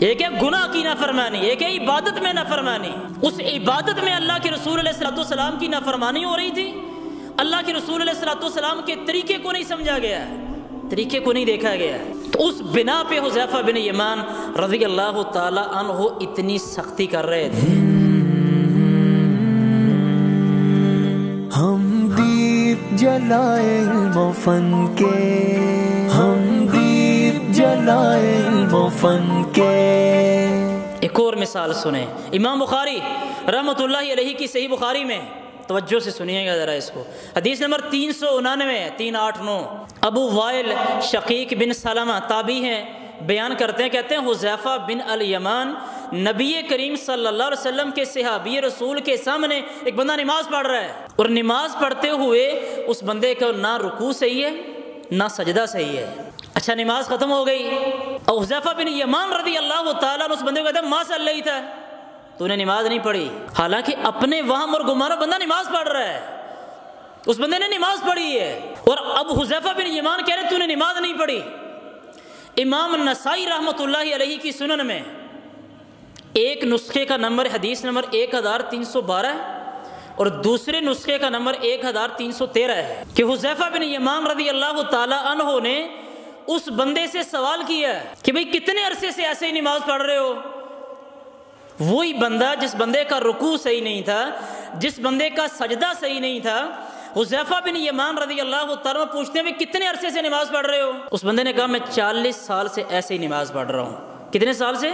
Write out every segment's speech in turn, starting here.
ایک ہے گناہ کی نافرمانی، ایک ہے عبادت میں نافرمانی۔ اس عبادت میں اللہ کے رسول علیہ الصلوۃ والسلام کی نافرمانی ہو رہی تھی، اللہ کے رسول علیہ الصلوۃ والسلام کے طریقے کو نہیں سمجھا گیا، طریقے کو نہیں دیکھا گیا۔ تو اس بنا پہ حذیفہ بن یمان رضی اللہ تعالی عنہ اتنی سختی کر رہے تھے۔ ہم دیپ جلائے علم و فن کے، ہم دیپ جلائے علم و فن کے۔ ایک اور مثال سنیں، امام بخاری رحمۃ اللہ علیہ کی صحیح بخاری میں، توجہ سے سنیے گا ذرا اس کو، حدیث نمبر 399 389، ابو وائل شقیق بن سلمہ تابعی ہیں، بیان کرتے ہیں، کہتے ہیں حذیفہ بن الیمان نبی کریم صلی اللہ علیہ وسلم کے صحابی رسول کے سامنے ایک بندہ نماز پڑھ رہا ہے، اور نماز پڑھتے ہوئے اس بندے کا نہ رکوع صحیح ہے نہ سجدہ صحیح ہے۔ اچھا نماز ختم ہو گئی، اور حذیفہ بن یمان رضی اللہ تعالیٰ عنہ اس بندے کو کہتے ہیں ما صلیت، تو نے نماز نہیں پڑھی، حالانکہ اپنے وہم اور گمانہ بندہ نماز پڑھ رہا ہے، اس بندے نے نماز پڑھی ہے، اور اب حذیفہ بن یمان کہہ رہے تو نے نماز نہیں پڑھی۔ امام نسائی رحمۃ اللہ علیہ کی سنن میں ایک نسخے کا نمبر حدیث نمبر 1312 اور دوسرے نسخے کا نمبر 1313 ہے کہ حذیفہ بن یمان رضی اللہ تعالی عنہ نے اس بندے سے سوال کیا کہ بھئی کتنے عرصے سے ایسے ہی نماز پڑھ رہے ہو؟ وہی بندہ جس بندے کا رکوع صحیح نہیں تھا، جس بندے کا سجدہ صحیح نہیں تھا، حذیفہ بن یمان رضی اللہ تعالیٰ پوچھتے ہیں کتنے عرصے سے نماز پڑھ رہے ہو؟ اس بندے نے کہا میں 40 سال سے ایسے ہی نماز پڑھ رہا ہوں۔ کتنے سال سے؟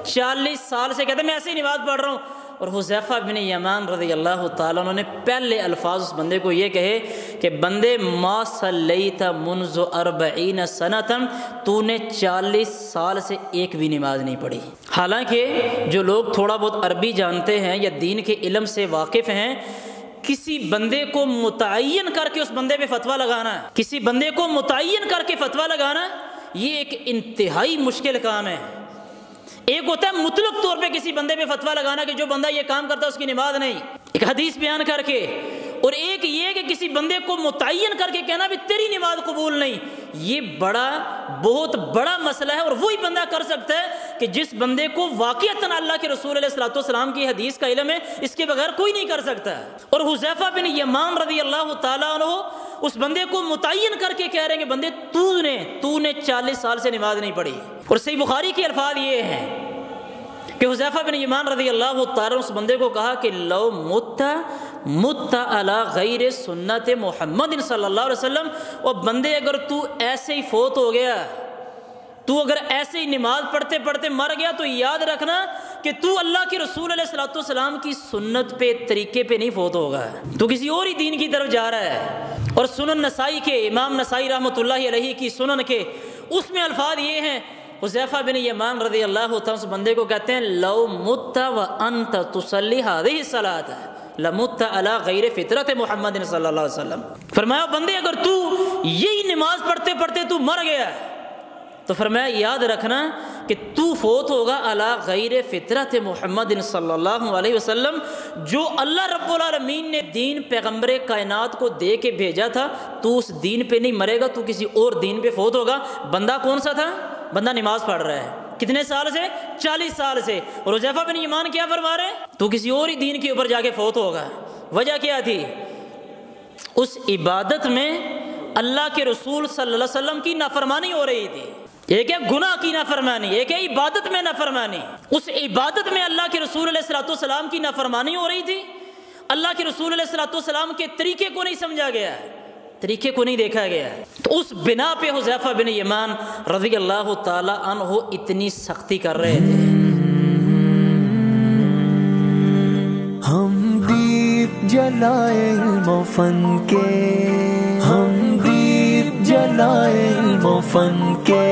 40 سال سے، کہتے ہیں میں ایسے ہی نماز پڑھ رہا ہوں۔ اور حذیفہ بن یمان رضی اللہ تعالیٰ عنہ نے پہلے الفاظ اس بندے کو یہ کہے کہ بندے ما صلیت منذ 40 سنۃ، تو نے 40 سال سے ایک بھی نماز نہیں پڑھی۔ حالانکہ جو لوگ تھوڑا بہت عربی جانتے ہیں یا دین کے علم سے واقف ہیں، کسی بندے کو متعین کر کے اس بندے پہ فتویٰ لگانا، کسی بندے کو متعین کر کے فتویٰ لگانا، یہ ایک انتہائی مشکل کام ہے۔ ایک ہوتا ہے مطلق طور پہ کسی بندے پہ فتویٰ لگانا کہ جو بندہ یہ کام کرتا ہے اس کی نماز نہیں، ایک حدیث بیان کر کے، اور ایک یہ کہ کسی بندے کو متعین کر کے کہنا بھی تیری نماز قبول نہیں، یہ بہت بڑا مسئلہ ہے، اور وہی بندہ کر سکتا ہے کہ جس بندے کو واقعتاً اللہ کے رسول علیہ الصلوۃ والسلام کی حدیث کا علم ہے، اس کے بغیر کوئی نہیں کر سکتا۔ اور حذیفہ بن یمان رضی اللہ تعالیٰ عنہ اس بندے کو متعین کر کے کہہ رہے ہیں کہ بندے تو نے 40 سال سے نماز نہیں پڑھی۔ اور صحیح بخاری کے الفاظ یہ ہیں کہ حذیفہ بن یمان رضی اللہ تعالیٰ اس بندے کو کہا کہ لو مت علی غیر سنت محمد صلی اللہ علیہ وسلم، اور بندے اگر تو ایسے ہی فوت ہو گیا، تو اگر ایسے ہی نماز پڑھتے پڑھتے مر گیا، تو یاد رکھنا کہ تو اللہ کے رسول علیہ الصلوۃ والسلام کی سنت پہ طریقے پہ نہیں فوت ہوگا، تو کسی اور ہی دین کی طرف جا رہا ہے۔ اور سنن نسائی کے امام نسائی رحمۃ اللہ علیہ کی سنن کے اس میں الفاظ یہ ہیں، حذیفہ بن یمان رضی اللہ تعالیٰ اس بندے کو کہتے ہیں لو مت وانت تصلی هذه الصلاۃ لمت علی غیر فطرت محمد صلی اللہ علیہ وسلم۔ فرمایا بندے اگر تو یہی نماز پڑھتے پڑھتے تو مر گیا، تو فرمایا یاد رکھنا کہ تو فوت ہوگا علی غیر فطرت محمد صلی اللہ علیہ وسلم، جو اللہ رب العالمین نے دین پیغمبر کائنات کو دے کے بھیجا تھا، تو اس دین پہ نہیں مرے گا، تو کسی اور دین پہ فوت ہوگا۔ بندہ کون سا تھا؟ بندہ نماز پڑھ رہا ہے، کتنے سال سے؟ 40 سال سے۔ اور حذیفہ بن یمان کیا فرما رہے ہیں؟ تو کسی اور ہی دین کے اوپر جا کے فوت ہوگا۔ وجہ کیا تھی؟ اس عبادت میں اللہ کے رسول صلی اللہ علیہ وسلم کی نافرمانی ہو رہی تھی۔ ایک ہے گناہ کی نافرمانی، ایک ہے عبادت میں نافرمانی۔ اس عبادت میں اللہ کے رسول علیہ الصلوۃ والسلام کی نافرمانی ہو رہی تھی، اللہ کے رسول علیہ الصلوۃ والسلام کے طریقے کو نہیں سمجھا گیا، طریقے کو نہیں دیکھا گیا۔ تو اس بنا پہ حذیفہ بن یمان رضی اللہ تعالی عنہ اتنی سختی کر رہے تھے۔ ہم دیپ جلائے علم و فن کے، ہم دیپ جلائے علم و فن کے۔